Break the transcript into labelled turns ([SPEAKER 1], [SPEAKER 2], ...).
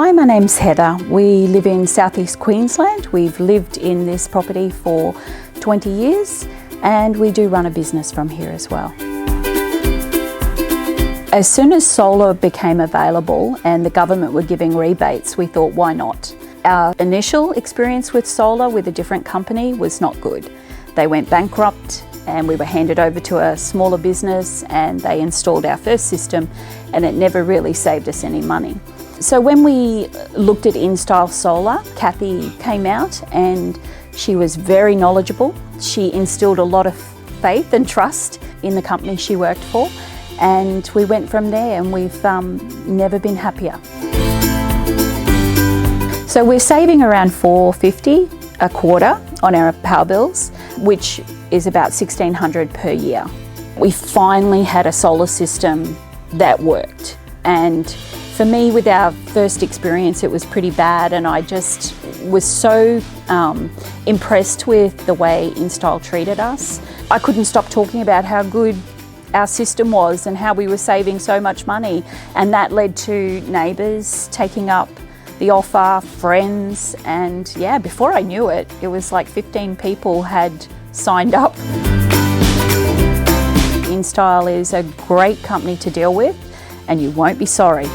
[SPEAKER 1] Hi, my name's Heather. We live in southeast Queensland. We've lived in this property for 20 years and we do run a business from here as well. As soon as solar became available and the government were giving rebates, we thought, why not? Our initial experience with solar with a different company was not good. They went bankrupt and we were handed over to a smaller business and they installed our first system and it never really saved us any money. So when we looked at Instyle Solar, Kathy came out and she was very knowledgeable. She instilled a lot of faith and trust in the company she worked for, and we went from there and we've never been happier. So we're saving around $450 a quarter on our power bills, which is about $1,600 per year. We finally had a solar system that worked, and for me, with our first experience, it was pretty bad, and I just was so impressed with the way Instyle treated us. I couldn't stop talking about how good our system was and how we were saving so much money, and that led to neighbours taking up the offer, friends, and yeah, before I knew it, it was like 15 people had signed up. Instyle is a great company to deal with, and you won't be sorry.